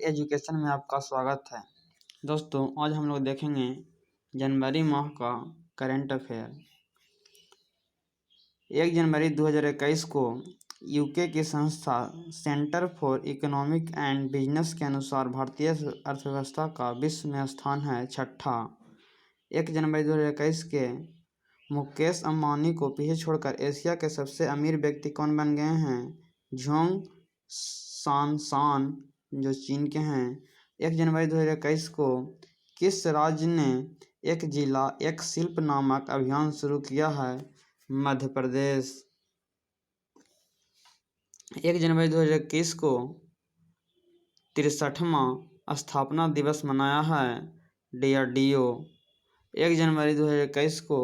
Net education में आपका स्वागत है। दोस्तों, आज हम लोग देखेंगे जनवरी माह का करंट अफेयर। 1 जनवरी 2021 को यूके की संस्था centre for economic and business के अनुसार भारतीय अर्थव्यवस्था का विश्व में स्थान है 6ठा। 1 जनवरी 2021 के मुकेश अंबानी को पीछे छोड़कर एशिया के सबसे अमीर व्यक्ति कौन बन गए हैं? झोंग शान जो चीन के हैं। 1 जनवरी 2021 को किस राज्य ने एक जिला एक शिल्प नामक अभियान शुरू किया है? मध्य प्रदेश। 1 जनवरी 2021 को 63वां स्थापना दिवस मनाया है DRDO। 1 जनवरी 2021 को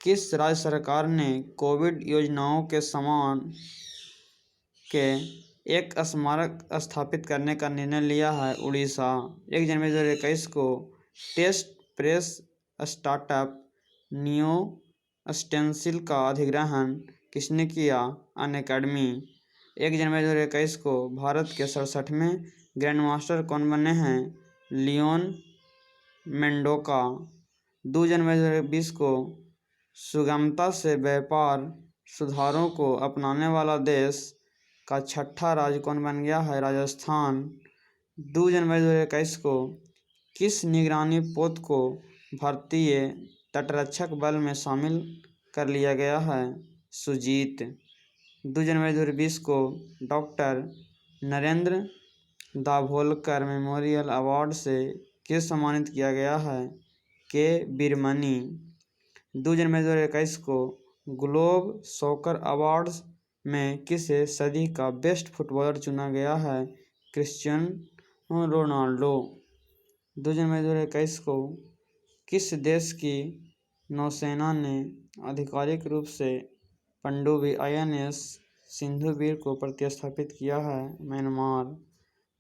किस राज्य सरकार ने कोविड योजनाओं के समान के एक स्मारक स्थापित करने का निर्णय लिया है? उड़ीसा। 1 जनवरी 2021 को Testpress startup NeoStencil का अधिग्रहण किसने किया? अनअकैडमी। 1 जनवरी 2021 को भारत के 67वें ग्रैंडमास्टर कौन बने हैं? लियोन मेंडोका। 2 जनवरी 2020 को सुगमता से व्यापार सुधारों को अपनाने वाला देश का 6ठा राज्य कौन बन गया है? राजस्थान। 2 जनवरी 2021 को किस निगरानी पोत को भारतीय तटरक्षक बल में शामिल कर लिया गया है? सुजीत। 2 जनवरी 2020 को doctor Narendra Dabholkar memorial award से किसे सम्मानित किया गया है? के वीरमणि। 2 जनवरी 2021 को ग्लोब सॉकर अवार्ड्स में किसे सदी का बेस्ट फुटबॉलर चुना गया है? Cristiano Ronaldo. 2 जनवरी 2021 को किस देश की नौसेना ने आधिकारिक रूप से पनडुब्बी INS सिंधुवीर को प्रतिस्थापित किया है? म्यांमार।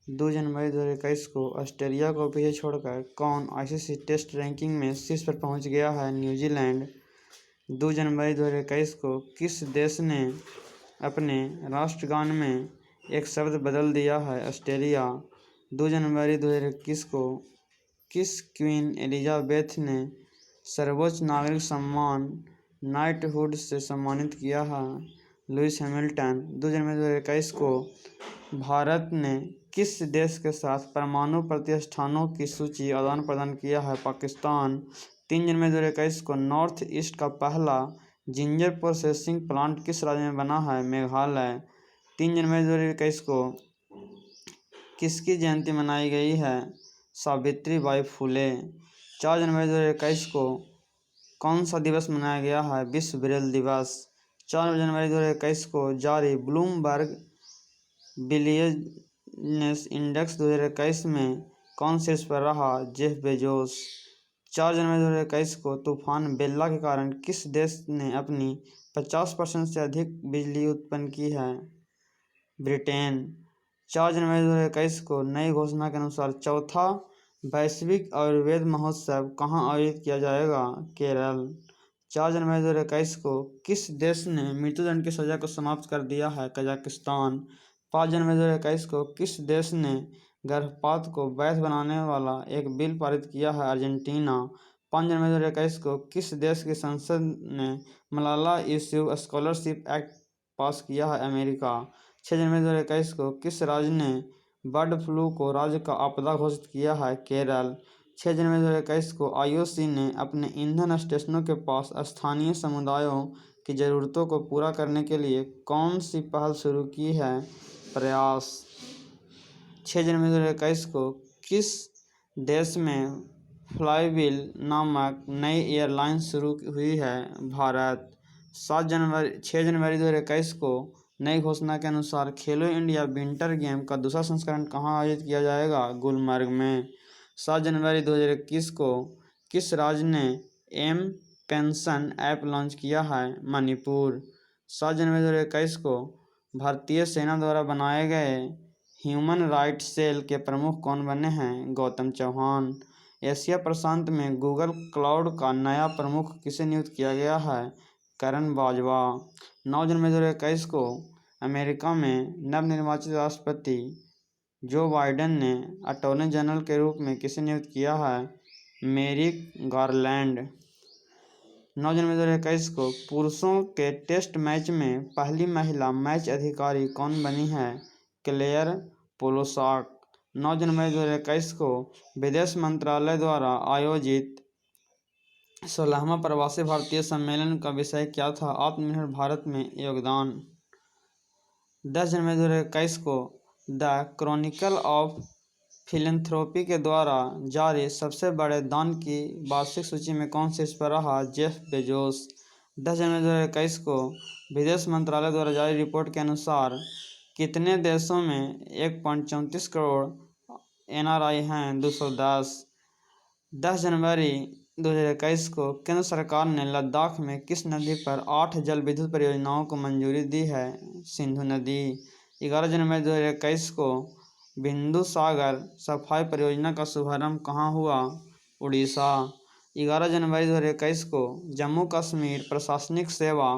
2 जनवरी 2021 को ऑस्ट्रेलिया को पीछे छोड़कर कौन ICC टेस्ट रैंकिंग में शीर्ष पर पहुंच गया है? न्यूजीलैंड। 2 जनवरी 2021 को किस देश ने अपने राष्ट्रगान में एक शब्द बदल दिया है? ऑस्ट्रेलिया। 2 जनवरी 2021 को किस क्वीन एलिजाबेथ ने सर्वोच्च नागरिक सम्मान नाइटहुड से सम्मानित किया है? Lewis Hamilton. 2 जनवरी 2021 को भारत ने किस देश के साथ परमाणु प्रतिष्ठानों की सूची आदान प्रदान किया है? पाकिस्तान। 3 जनवरी 2021 को नॉर्थ ईस्ट का पहला जिंजर प्रोसेसिंग प्लांट किस राज्य में बना है? मेघालय। 3 जनवरी 2021 को किसकी जयंती मनाई गई है? सावित्रीबाई फुले। 4 जनवरी 2021 को कौन सा दिवस मनाया गया है? विश्व ब्रेल दिवस। 4 जनवरी 2021 को जारी ब्लूमबर्ग बिलियनेस इंडेक्स 2021 में कौन शीर्ष पर रहा? Jeff Bezos. 4 जनवरी 2021 को तूफान बेल्ला के कारण किस देश ने अपनी 50% से अधिक बिजली उत्पन्न की है? ब्रिटेन। 4 जनवरी 2021 को नई घोषणा के अनुसार चौथा वैश्विक आयुर्वेद महोत्सव कहाँ आयोजित किया जाएगा? केरल। 4 जनवरी 2021 को किस देश ने मृत्युदंड की सजा को समाप्त कर दिया है? कजाकिस्तान। 5 जनवरी 2021 को किस देश ने गर्भपात को वैध बनाने वाला एक बिल पारित किया है? अर्जेंटीना। 5 जनवरी 2021 को किस देश की संसद ने मलाला यूसुफ स्कॉलरशिप एक्ट पास किया है? अमेरिका। 6 जनवरी 2021 को किस राज्य ने बर्ड फ्लू को राज्य का आपदा घोषित किया है? केरल। 6 जनवरी 2021 को IOC ने अपने ईंधन स्टेशनों के पास स्थानीय समुदायों की ज़रूरतों को पूरा करने के लिए कौन सी पहल शुरू की है? प्रयास। 6 जनवरी 2021 को किस देश में फ्लाईव्हील नामक नई एयरलाइन शुरू हुई है? भारत। 6 जनवरी 2021 को नई घोषणा के अनुसार खेलो इंडिया विंटर गेम का दूसरा संस्करण कहाँ आयोजित किया जाएगा? गुलमर्ग में। 7 जनवरी 2021 को किस राज्य ने पेंशन ऐप लॉन्च किया है? मणिपुर। 7 जनवरी 2021 को भारतीय सेना द्वारा बनाए गए ह्यूमन राइट सेल के प्रमुख कौन बने हैं? गौतम चौहान। एशिया प्रशांत में गूगल क्लाउड का नया प्रमुख किसे नियुक्त किया गया है? करण बाजवा। 9 जनवरी 2021 को अमेरिका में नवनिर्वाचित राष्ट्रपति जो बाइडेन ने अटॉर्नी जनरल के रूप में किसे नियुक्त किया है? मेरिक गारलैंड। 9 जनवरी 2021 को पुरुषों के टेस्ट मैच में पहली महिला मैच अधिकारी कौन बनी है? क्लेयर पोलोसाक। 9 जनवरी 2021 को विदेश मंत्रालय द्वारा आयोजित 16वां प्रवासी भारतीय सम्मेलन का विषय क्या था? आत्मनिर्भर भारत में योगदान। 10 जनवरी 2021 को द क्रॉनिकल ऑफ फिलैंथ्रोपी के द्वारा जारी सबसे बड़े दान की वार्षिक सूची में कौन शीर्ष पर रहा? Jeff Bezos. 10 जनवरी 2021 को विदेश मंत्रालय द्वारा जारी रिपोर्ट के अनुसार कितने देशों में 1.34 करोड़ NRI हैं? 210। 10 जनवरी 2021 को केंद्र सरकार ने लद्दाख में किस नदी पर 8 जल विद्युत परियोजनाओं को मंजूरी दी है? सिंधु नदी। 11 जनवरी 2021 को बिंदु सागर सफाई परियोजना का शुभारंभ कहाँ हुआ? उड़ीसा। 11 जनवरी 2021 को जम्मू कश्मीर प्रशासनिक सेवा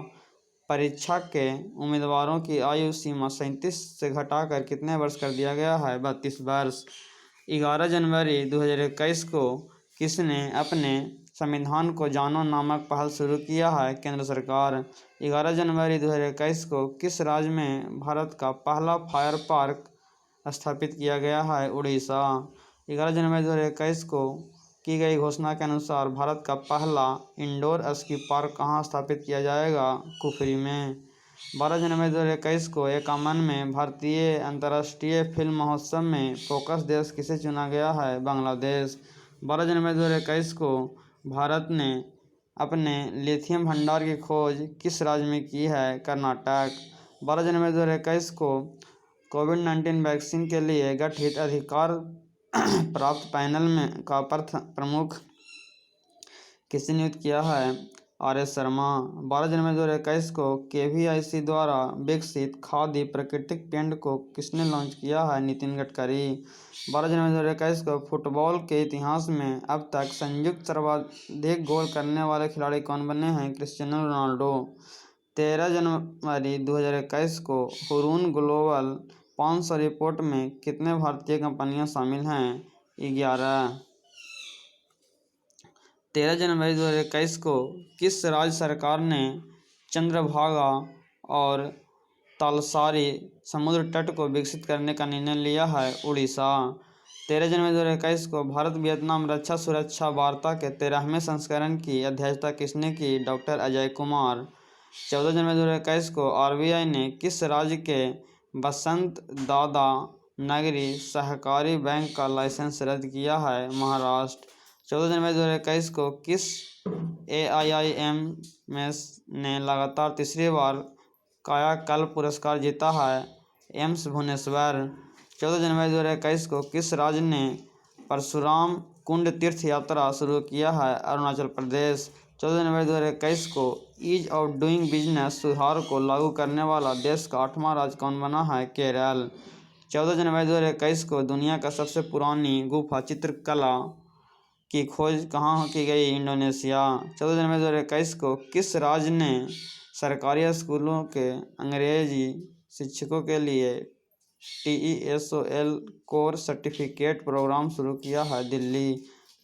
परीक्षा के उम्मीदवारों की आयु सीमा 37 से घटाकर कितने वर्ष कर दिया गया है? 32 वर्ष। 11 जनवरी 2021 को किसने अपने संविधान को जानो नामक पहल शुरू किया है? केंद्र सरकार। 11 जनवरी 2021 को किस राज्य में भारत का पहला फायर पार्क स्थापित किया गया है? उड़ीसा। 11 जनवरी 2021 को की गई घोषणा के अनुसार भारत का पहला इंडोर स्की पार्क कहाँ स्थापित किया जाएगा? कुफरी में। 12 जनवरी 2021 को एकामन में भारतीय अंतर्राष्ट्रीय फिल्म महोत्सव में फोकस देश किसे चुना गया है? बांग्लादेश। 12 जनवरी 2021 को भारत ने अपने लिथियम भंडार की खोज किस राज्य में की है? कर्नाटक। 12 जनवरी 2021 को कोविड-19 वैक्सीन के लिए गठित अधिकार प्राप्त पैनल में का प्रमुख किसे नियुक्त किया है? RS शर्मा। 12 जनवरी 2021 को KVIC द्वारा विकसित खादी प्राकृतिक पेंट को किसने लॉन्च किया है? नितिन गडकरी। 12 जनवरी 2021 को फुटबॉल के इतिहास में अब तक संयुक्त सर्वाधिक गोल करने वाले खिलाड़ी कौन बने हैं? Cristiano Ronaldo. 13 जनवरी 2021 को हुरून ग्लोबल 500 रिपोर्ट में कितने भारतीय कंपनियां शामिल हैं? 11। 13 जनवरी 2021 को किस राज्य सरकार ने चंद्रभागा और तालसारी समुद्र तट को विकसित करने का निर्णय लिया है? उड़ीसा। 13 जनवरी 2021 को भारत वियतनाम रक्षा सुरक्षा वार्ता के 13वें संस्करण की अध्यक्षता किसने की? डॉक्टर अजय कुमार। 14 जनवरी 2021 को RBI ने किस राज्य के बसंत दादा नगरी सहकारी बैंक का लाइसेंस रद्द किया है? महाराष्ट्र। 14 जनवरी 2021 को किस AIIMS ने लगातार तीसरी बार कायाकल्प पुरस्कार जीता है? एम्स भुवनेश्वर। 14 जनवरी 2021 को किस राज्य ने परशुराम कुंड तीर्थ यात्रा शुरू किया है? अरुणाचल प्रदेश। 14 जनवरी 2021 को ईज ऑफ डूइंग बिजनेस सुधार को लागू करने वाला देश का 8वां राज्य कौन बना है? केरल। 14 जनवरी 2021 को दुनिया का सबसे पुरानी गुफा चित्रकला की खोज कहाँ की गई? इंडोनेशिया। 14 जनवरी 2021 को किस राज्य ने सरकारी स्कूलों के अंग्रेजी शिक्षकों के लिए TESOL कोर सर्टिफिकेट प्रोग्राम शुरू किया है? दिल्ली।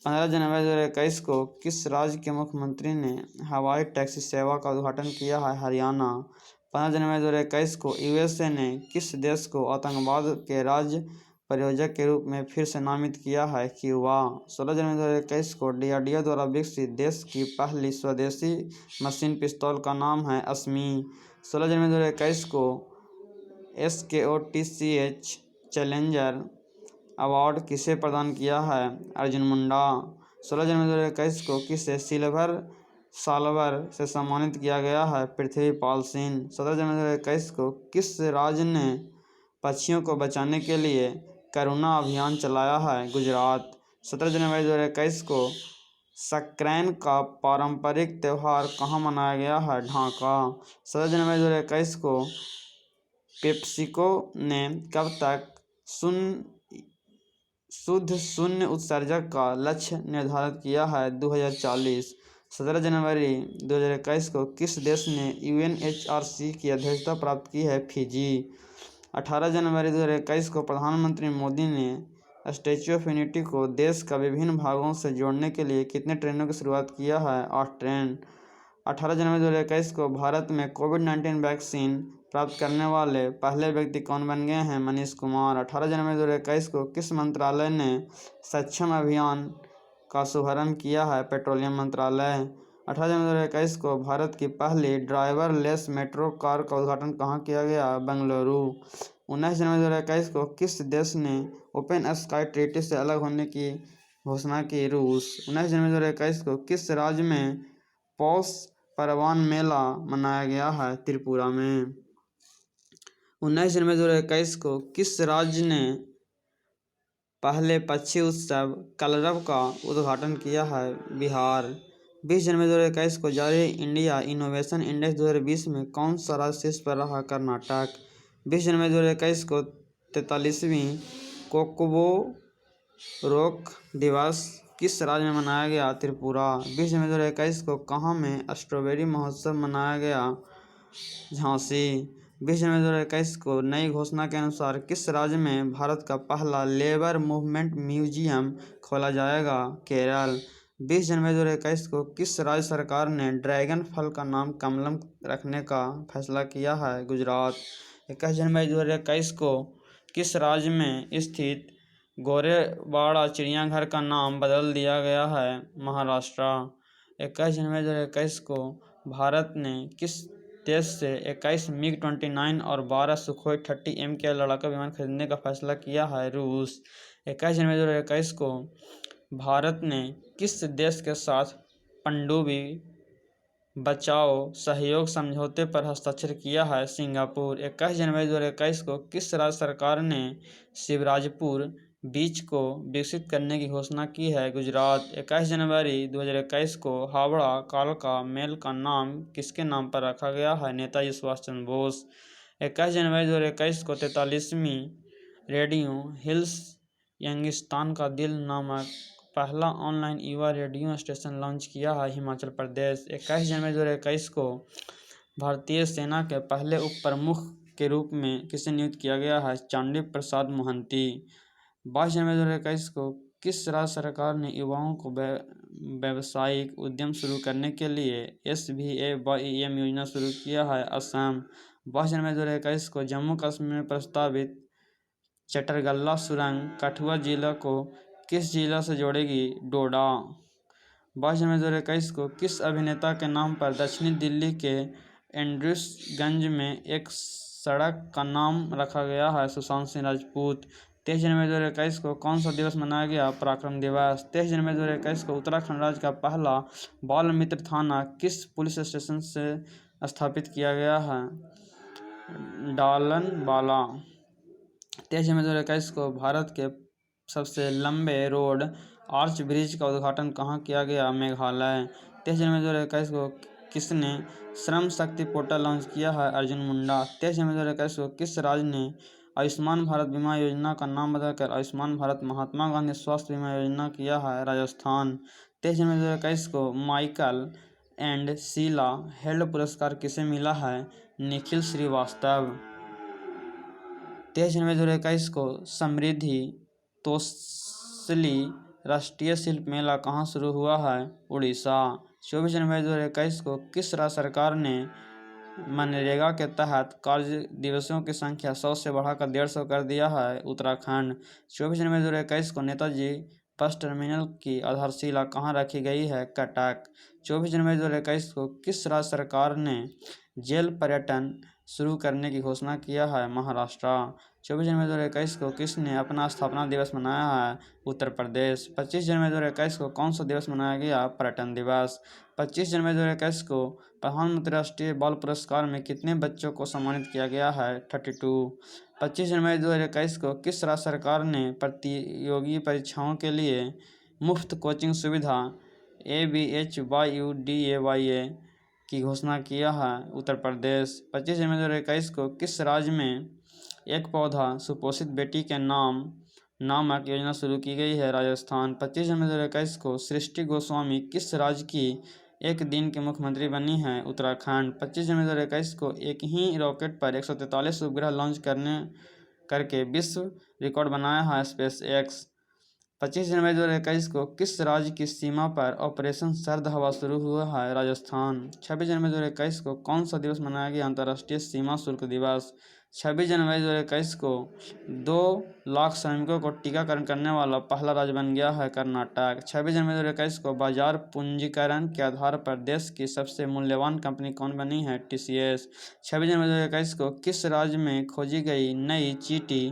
15 जनवरी 2021 को किस राज्य के मुख्यमंत्री ने हवाई टैक्सी सेवा का उद्घाटन किया है? हरियाणा। 15 जनवरी 2021 को USA ने किस देश को आतंकवाद के राज्य प्रायोजक के रूप में फिर से नामित किया है? क्यूबा। 16 जनवरी 2021 को DRDO द्वारा विकसित देश की पहली स्वदेशी मशीन पिस्तौल का नाम है अस्मी। 16 जनवरी 2021 को SKOTCH चैलेंजर अवार्ड किसे प्रदान किया है? अर्जुन मुंडा। 16 जनवरी 2021 को किसे सिल्वर साल्वर से सम्मानित किया गया है? पृथ्वीपाल सिंह। 17 जनवरी 2021 को किस राज्य ने पक्षियों को बचाने के लिए करुणा अभियान चलाया है? गुजरात। 17 जनवरी 2021 को संक्रांति का पारंपरिक त्यौहार कहाँ मनाया गया है? ढाका। 17 जनवरी 2021 को पेप्सिको ने कब तक शुद्ध शून्य उत्सर्जक का लक्ष्य निर्धारित किया है? 2040। 17 जनवरी 2021 को किस देश ने UNHRC की अध्यक्षता प्राप्त की है? फिजी। 18 जनवरी 2021 को प्रधानमंत्री मोदी ने स्टैच्यू ऑफ यूनिटी को देश का विभिन्न भागों से जोड़ने के लिए कितने ट्रेनों की शुरुआत किया है? 8 ट्रेन। 18 जनवरी 2021 को भारत में कोविड-19 वैक्सीन प्राप्त करने वाले पहले व्यक्ति कौन बन गए हैं? मनीष कुमार। 18 जनवरी 2021 को किस मंत्रालय ने सक्षम अभियान का शुभारंभ किया है? पेट्रोलियम मंत्रालय। 18 जनवरी 2021 को भारत की पहली ड्राइवरलेस मेट्रो कार का उद्घाटन कहाँ किया गया? बेंगलुरु। 19 जनवरी 2021 को किस देश ने ओपन स्काई ट्रीटी से अलग होने की घोषणा की? रूस। 19 जनवरी 2021 को किस राज्य में पौष परवान मेला मनाया गया है? त्रिपुरा में। 19 जनवरी 2021 को किस राज्य ने पहले पक्षी उत्सव कलरव का उद्घाटन किया है? बिहार। 20 जनवरी 2021 को जारी इंडिया इनोवेशन इंडेक्स 2020 में कौन सा राज्य शीर्ष पर रहा? कर्नाटक। 20 जनवरी 2021 को 43वीं कोकोबो रोक दिवस किस राज्य में मनाया गया? त्रिपुरा। 20 जनवरी 2021 को कहाँ में स्ट्रॉबेरी महोत्सव मनाया गया? झांसी। 20 जनवरी 2021 को नई घोषणा के अनुसार किस राज्य में भारत का पहला लेबर मूवमेंट म्यूजियम खोला जाएगा? केरल। 20 जनवरी 2021 को किस राज्य सरकार ने ड्रैगन फल का नाम कमलम रखने का फैसला किया है? गुजरात। 21 जनवरी 2021 को किस राज्य में स्थित गोरेवाड़ा चिड़ियाघर का नाम बदल दिया गया है? महाराष्ट्र। 21 जनवरी 2021 को भारत ने किस देश से 21 MiG-29 और 12 सुखोई 30M के लड़ाकू विमान खरीदने का फैसला किया है? रूस। 21 जनवरी 2021 को भारत ने किस देश के साथ पनडुब्बी बचाओ सहयोग समझौते पर हस्ताक्षर किया है? सिंगापुर। 21 जनवरी 2021 को किस राज्य सरकार ने शिवराजपुर बीच को विकसित करने की घोषणा की है? गुजरात। 21 जनवरी 2021 को हावड़ा कालका मेल का नाम किसके नाम पर रखा गया है? नेताजी सुभाष चंद्र बोस। 21 जनवरी 2021 को 43वीं रेडियो हिल्स यंगिस्तान का दिल नामक पहला ऑनलाइन युवा रेडियो स्टेशन लॉन्च किया है? हिमाचल प्रदेश। 21 जनवरी 2021 को भारतीय सेना के पहले उप प्रमुख के रूप में किसे नियुक्त किया गया है? चांडी प्रसाद मोहंती। 22 जनवरी 2021 को किस राज्य सरकार ने युवाओं को व्यावसायिक उद्यम शुरू करने के लिए SVAYEM योजना शुरू किया है? असम। 22 जनवरी 2021 को जम्मू कश्मीर में प्रस्तावित चटरगल्ला सुरंग कठुआ जिला को किस जिला से जोड़ेगी? डोडा। 22 जनवरी 2021 को किस अभिनेता के नाम पर दक्षिणी दिल्ली के एंड्रयूसगंज में एक सड़क का नाम रखा गया है? सुशांत सिंह राजपूत। 23 जनवरी 2021 को कौन सा दिवस मनाया गया? पराक्रम दिवस। 23 जनवरी 2021 को उत्तराखंड राज्य का पहला बाल मित्र थाना किस पुलिस स्टेशन से स्थापित किया गया है? डालनवाला। 23 जनवरी 2021 को भारत के सबसे लंबे रोड आर्च ब्रिज का उद्घाटन कहाँ किया गया? मेघालय। 23 जनवरी 2021 को किसने श्रम शक्ति पोर्टल लॉन्च किया है? अर्जुन मुंडा। 23 जनवरी 2021 को किस राज्य ने आयुष्मान भारत बीमा योजना का नाम बदलकर आयुष्मान भारत महात्मा गांधी स्वास्थ्य बीमा योजना किया है? राजस्थान। 23 जनवरी 2021 को माइकल एंड शीला हेल्ड पुरस्कार किसे मिला है? निखिल श्रीवास्तव। 23 जनवरी 2021 को समृद्धि तोसली राष्ट्रीय शिल्प मेला कहाँ शुरू हुआ है? उड़ीसा। 24 जनवरी 2021 को किस राज्य सरकार ने मनरेगा के तहत कार्य दिवसों की संख्या 100 से बढ़ाकर 150 कर दिया है? उत्तराखंड। 24 जनवरी 2021 को नेताजी बस टर्मिनल की आधारशिला कहाँ रखी गई है? कटक। 24 जनवरी 2021 को किस राज्य सरकार ने जेल पर्यटन शुरू करने की घोषणा किया है? महाराष्ट्र। 24 जनवरी 2021 को किसने अपना स्थापना दिवस मनाया है? उत्तर प्रदेश। 25 जनवरी 2021 को कौन सा दिवस मनाया गया? पर्यटन दिवस। 25 जनवरी 2021 को प्रधानमंत्री राष्ट्रीय बाल पुरस्कार में कितने बच्चों को सम्मानित किया गया है? 32। 25 जनवरी 2021 को किस राज्य सरकार ने प्रतियोगी परीक्षाओं के लिए मुफ्त कोचिंग सुविधा ABHYUDAYA की घोषणा किया है? उत्तर प्रदेश। 25 जनवरी 2021 को किस राज्य में एक पौधा सुपोषित बेटी के नाम नामक योजना शुरू की गई है? राजस्थान। 25 जनवरी 2021 को सृष्टि गोस्वामी किस राज्य की एक दिन की मुख्यमंत्री बनी है उत्तराखंड। 25 जनवरी 2021 को एक ही रॉकेट पर 143 उपग्रह लॉन्च करके विश्व रिकॉर्ड बनाया है स्पेस एक्स। 25 जनवरी 2021 को किस राज्य की सीमा पर ऑपरेशन सर्द हवा शुरू हुआ है? राजस्थान। 26 जनवरी 2021 को कौन सा दिवस मनाया गया? अंतर्राष्ट्रीय सीमा शुल्क दिवस। 26 जनवरी 2021 को 2 लाख श्रमिकों को टीकाकरण करने वाला पहला राज्य बन गया है कर्नाटक। 26 जनवरी 2021 को बाजार पूंजीकरण के आधार पर देश की सबसे मूल्यवान कंपनी कौन बनी है? TCS। 26 जनवरी 2021 को किस राज्य में खोजी गई नई चींटी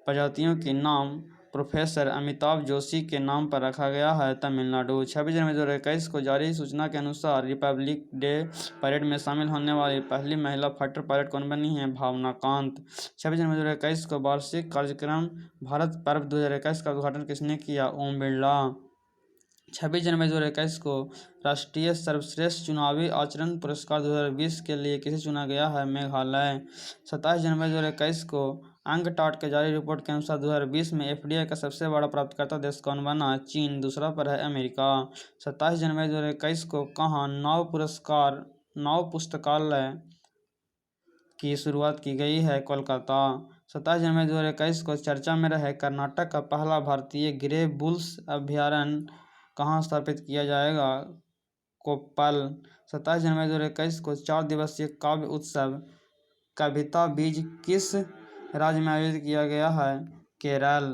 प्रजातियों की नाम प्रोफेसर अमिताभ जोशी के नाम पर रखा गया है? तमिलनाडु। 26 जनवरी 2021 को जारी सूचना के अनुसार रिपब्लिक डे परेड में शामिल होने वाली पहली महिला फाइटर पायलट कौन बनी है? भावना कांत। 26 जनवरी 2021 को वार्षिक कार्यक्रम भारत पर्व 2021 का उद्घाटन किसने किया? ओम बिरला। 26 जनवरी 2021 को राष्ट्रीय सर्वश्रेष्ठ चुनावी आचरण पुरस्कार 2020 के लिए किसे चुना गया है? मेघालय। 27 जनवरी 2021 को अंगटाट के जारी रिपोर्ट के अनुसार 2020 में FDI का सबसे बड़ा प्राप्तकर्ता देश कौन बना? चीन। दूसरा पर है अमेरिका। 27 जनवरी 2021 को कहाँ नव पुस्तकालय की शुरुआत की गई है? कोलकाता। 27 जनवरी 2021 को चर्चा में रहे कर्नाटक का पहला भारतीय ग्रे बुल्स अभयारण्य कहाँ स्थापित किया जाएगा? कोप्पल। 27 जनवरी 2021 को 4 दिवसीय काव्य उत्सव कविता बीज किस राज्य में आयोजित किया गया है? केरल।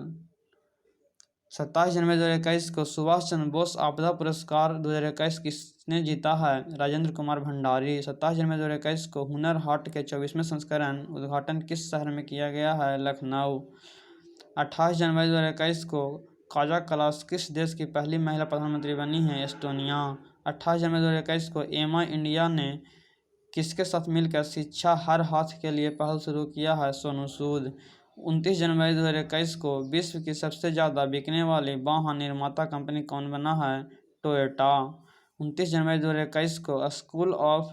27 जनवरी 2021 को सुभाष चंद्र बोस आपदा पुरस्कार 2021 किसने जीता है? राजेंद्र कुमार भंडारी। 27 जनवरी 2021 को हुनर हाट के 24वें संस्करण उद्घाटन किस शहर में किया गया है? लखनऊ। 28 जनवरी 2021 को काजा कलास किस देश की पहली महिला प्रधानमंत्री बनी है? एस्टोनिया। 28 जनवरी 2021 को एमा इंडिया ने किसके साथ मिलकर शिक्षा हर हाथ के लिए पहल शुरू किया है? सोनू सूद। 29 जनवरी 2021 को विश्व की सबसे ज़्यादा बिकने वाली वाहन निर्माता कंपनी कौन बना है? टोयोटा। 29 जनवरी 2021 को स्कूल ऑफ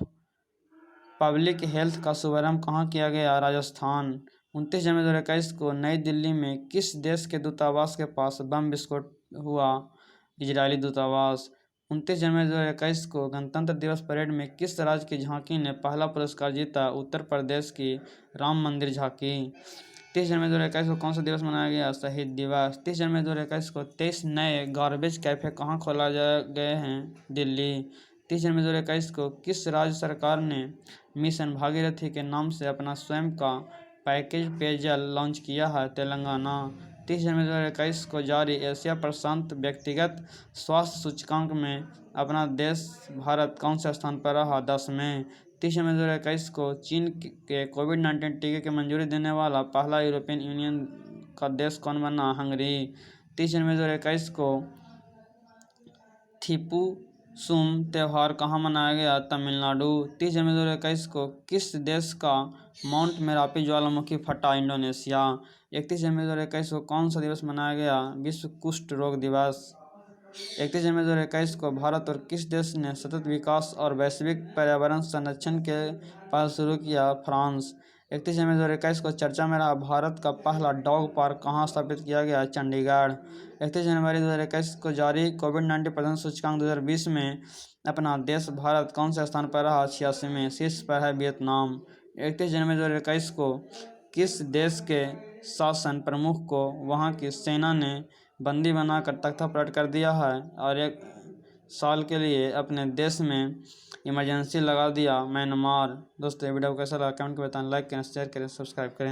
पब्लिक हेल्थ का शुभारंभ कहाँ किया गया? राजस्थान। 29 जनवरी 2021 को नई दिल्ली में किस देश के दूतावास के पास बम विस्फोट हुआ? इजरायली दूतावास। 29 जनवरी 2021 को गणतंत्र दिवस परेड में किस राज्य की झांकी ने पहला पुरस्कार जीता? उत्तर प्रदेश की राम मंदिर झांकी। 30 जनवरी 2021 को कौन सा दिवस मनाया गया? शहीद दिवस। 30 जनवरी 2021 को 23 नए गार्बेज कैफे कहाँ खोला गए हैं? दिल्ली। 30 जनवरी 2021 को किस राज्य सरकार ने मिशन भागीरथी के नाम से अपना स्वयं का पैकेज पेयजल लॉन्च किया है? तेलंगाना। 30 जनवरी 2021 को जारी एशिया प्रशांत व्यक्तिगत स्वास्थ्य सूचकांक में अपना देश भारत कौन से स्थान पर रहा? 10वें। 30 जनवरी 2021 को चीन के कोविड-19 टीके की मंजूरी देने वाला पहला यूरोपियन यूनियन का देश कौन बना? हंगरी। 30 जनवरी 2021 को थिपुसुम त्यौहार कहाँ मनाया गया? तमिलनाडु। 30 जनवरी 2021 को किस देश का माउंट मेरापी ज्वालामुखी फटा? इंडोनेशिया। 31 जनवरी 2021 को कौन सा दिवस मनाया गया? विश्व कुष्ठ रोग दिवस। 31 जनवरी 2021 को भारत और किस देश ने सतत विकास और वैश्विक पर्यावरण संरक्षण के पहल शुरू किया? फ्रांस। 31 जनवरी 2021 को चर्चा में रहा भारत का पहला डॉग पार्क कहाँ स्थापित किया गया? चंडीगढ़। 31 जनवरी 2021 को जारी कोविड-19 प्रदर्शन सूचकांक 2020 में अपना देश भारत कौन से स्थान पर रहा? 86वें। शीर्ष पर है वियतनाम। 31 जनवरी 2021 को किस देश के शासन प्रमुख को वहां की सेना ने बंदी बनाकर तख्ता पलट कर दिया है और 1 साल के लिए अपने देश में इमरजेंसी लगा दिया? म्यांमार। दोस्तों, ये वीडियो कैसा लगा कमेंट कर बताएं, लाइक करें, शेयर करें, सब्सक्राइब करें।